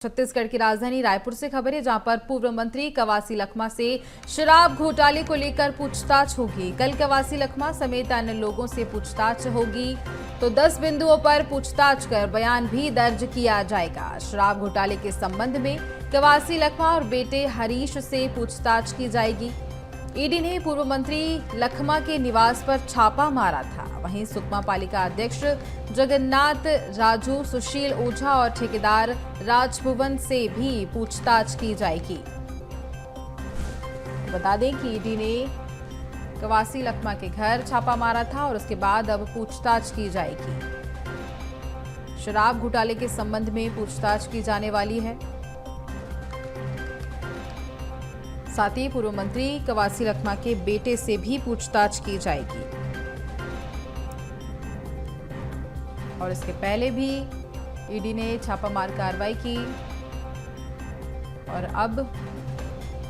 छत्तीसगढ़ की राजधानी रायपुर से खबर है, जहां पर पूर्व मंत्री कवासी लखमा से शराब घोटाले को लेकर पूछताछ होगी। कल कवासी लखमा समेत अन्य लोगों से पूछताछ होगी, तो 10 बिंदुओं पर पूछताछ कर बयान भी दर्ज किया जाएगा। शराब घोटाले के संबंध में कवासी लखमा और बेटे हरीश से पूछताछ की जाएगी। ईडी ने पूर्व मंत्री लखमा के निवास पर छापा मारा था। वहीं सुकमा पालिका अध्यक्ष जगन्नाथ राजू, सुशील ओझा और ठेकेदार राजभुवन से भी पूछताछ की जाएगी। बता दें कि ईडी ने कवासी लखमा के घर छापा मारा था और उसके बाद अब पूछताछ की जाएगी। शराब घोटाले के संबंध में पूछताछ की जाने वाली है। साथ ही पूर्व मंत्री कवासी लखमा के बेटे से भी पूछताछ की जाएगी। और इसके पहले भी ईडी ने छापामार कार्रवाई की और अब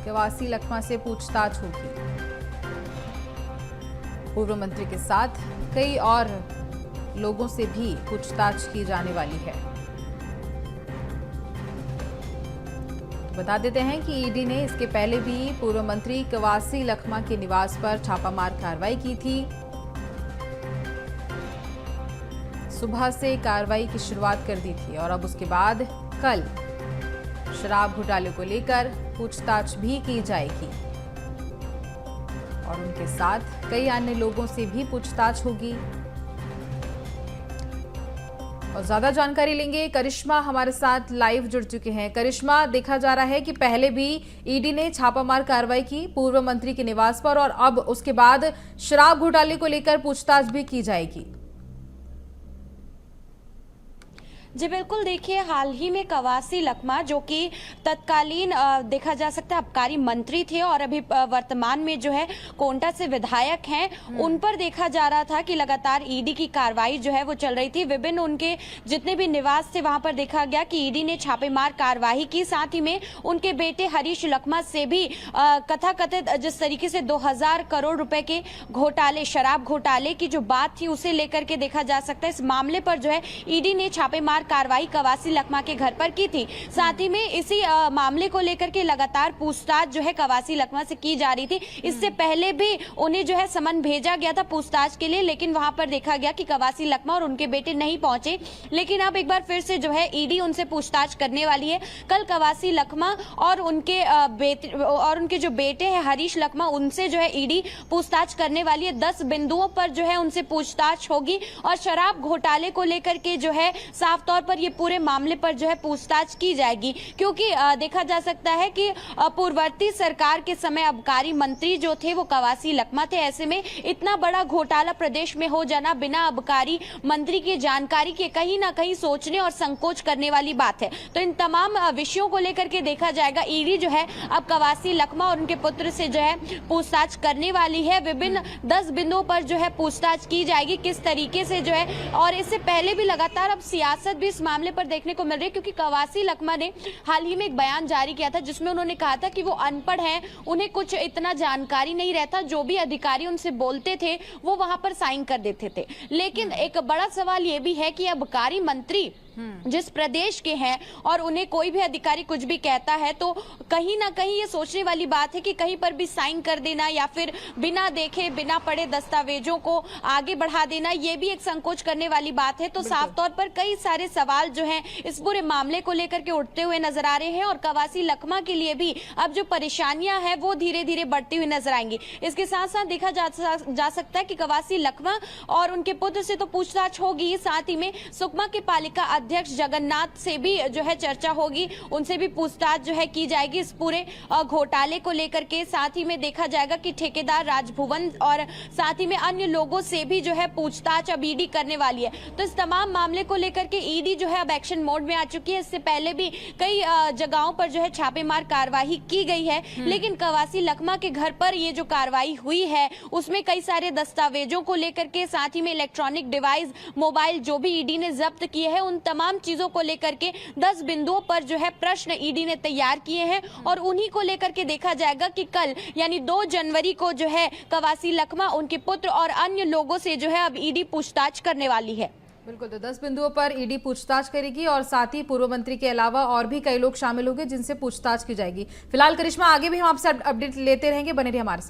कवासी लखमा से पूछताछ होगी। पूर्व मंत्री के साथ कई और लोगों से भी पूछताछ की जाने वाली है। बता देते हैं कि ईडी ने इसके पहले भी पूर्व मंत्री कवासी लखमा के निवास पर छापामार कार्रवाई की थी। सुबह से कार्रवाई की शुरुआत कर दी थी और अब उसके बाद कल शराब घोटाले को लेकर पूछताछ भी की जाएगी और उनके साथ कई अन्य लोगों से भी पूछताछ होगी। और ज्यादा जानकारी लेंगे, करिश्मा हमारे साथ लाइव जुड़ चुके हैं। करिश्मा, देखा जा रहा है कि पहले भी ईडी ने छापामार कार्रवाई की पूर्व मंत्री के निवास पर और अब उसके बाद शराब घोटाले को लेकर पूछताछ भी की जाएगी। जी बिल्कुल, देखिए हाल ही में कवासी लखमा जो कि तत्कालीन देखा जा सकता है आबकारी मंत्री थे और अभी वर्तमान में जो है कोंटा से विधायक हैं, उन पर देखा जा रहा था कि लगातार ईडी की कार्रवाई जो है वो चल रही थी। विभिन्न उनके जितने भी निवास थे वहां पर देखा गया कि ईडी ने छापेमार कार्रवाई की। साथ ही में उनके बेटे हरीश लखमा से भी कथाकथित जिस तरीके से 2000 करोड़ रुपए के घोटाले, शराब घोटाले की जो बात थी उसे लेकर के देखा जा सकता है इस मामले पर जो है ईडी ने छापेमार कार्रवाई कवासी लखमा के घर पर की थी। साथ ही में इसी मामले को लेकर के लगातार पूछताछ जो है कवासी लखमा से की जा रही थी। इससे पहले भी उन्हें जो है समन भेजा गया था पूछताछ के लिए, लेकिन वहां पर देखा गया कि कवासी लखमा और उनके बेटे नहीं पहुंचे। लेकिन अब एक बार फिर से जो है ईडी उनसे पूछताछ करने वाली है। कल कवासी लखमा और उनके जो बेटे हैं हरीश लखमा, उनसे जो है ईडी पूछताछ करने वाली है। 10 बिंदुओं पर जो है उनसे पूछताछ होगी और शराब घोटाले को लेकर के जो है साफ तौर पर ये पूरे मामले पर जो है पूछताछ की जाएगी, क्योंकि देखा जा सकता है कि पूर्ववर्ती सरकार के समय आबकारी मंत्री जो थे वो कवासी लखमा थे। ऐसे में इतना बड़ा घोटाला प्रदेश में हो जाना बिना आबकारी मंत्री की जानकारी के कहीं ना कहीं सोचने और संकोच करने वाली बात है। तो इन तमाम विषयों को लेकर के देखा जाएगा। ईडी जो है अब कवासी लखमा और उनके पुत्र से जो है पूछताछ करने वाली है। विभिन्न 10 बिंदुओं पर जो है पूछताछ की जाएगी, किस तरीके से जो है। और इससे पहले भी लगातार अब सियासत भी इस मामले पर देखने को मिल रही है, क्योंकि कवासी लखमा ने हाल ही में एक बयान जारी किया था जिसमें उन्होंने कहा था कि वो अनपढ़ हैं, उन्हें कुछ इतना जानकारी नहीं रहता, जो भी अधिकारी उनसे बोलते थे वो वहां पर साइन कर देते थे। लेकिन एक बड़ा सवाल ये भी है कि आबकारी मंत्री जिस प्रदेश के हैं और उन्हें कोई भी अधिकारी कुछ भी कहता है तो कहीं ना कहीं ये सोचने वाली बात है कि कहीं पर भी साइन कर देना या फिर बिना देखे बिना पढ़े दस्तावेजों को आगे बढ़ा देना, ये भी एक संकोच करने वाली बात है। तो साफ तौर पर कई सारे सवाल जो हैं इस पूरे मामले को लेकर के उठते हुए नजर आ रहे हैं और कवासी लखमा के लिए भी अब जो परेशानियां हैं वो धीरे धीरे बढ़ती हुई नजर आएंगी। इसके साथ साथ देखा जा सकता है कि कवासी लखमा और उनके पुत्र से तो पूछताछ होगी, साथ ही में सुकमा के पालिका अध्यक्ष जगन्नाथ से भी जो है चर्चा होगी, उनसे भी पूछताछ जो है की जाएगी इस पूरे घोटाले को लेकर के। साथ ही में देखा जाएगा कि ठेकेदार राजभुवन और साथ ही में अन्य लोगों से भी जो है पूछताछ अब ईडी करने वाली है। तो इस तमाम मामले को लेकर के ईडी जो है अब एक्शन मोड में आ चुकी है। इससे पहले भी कई जगहों पर जो है छापेमार कार्रवाई की गई है, लेकिन कवासी लखमा के घर पर ये जो कार्रवाई हुई है उसमें कई सारे दस्तावेजों को लेकर के, साथ ही में इलेक्ट्रॉनिक डिवाइस, मोबाइल जो भी ईडी ने जब्त किए हैं, उन तमाम चीजों को लेकर के 10 बिंदुओं पर जो है प्रश्न ईडी ने तैयार किए हैं और उन्हीं को लेकर के देखा जाएगा कि कल यानी 2 जनवरी को जो है कवासी लखमा, उनके पुत्र और अन्य लोगों से जो है अब ईडी पूछताछ करने वाली है। बिल्कुल, तो 10 बिंदुओं पर ईडी पूछताछ करेगी और साथ ही पूर्व मंत्री के अलावा और भी कई लोग शामिल होंगे जिनसे पूछताछ की जाएगी। फिलहाल करिश्मा, आगे भी हम आपसे अपडेट लेते रहेंगे, बने रहिए हमारे साथ।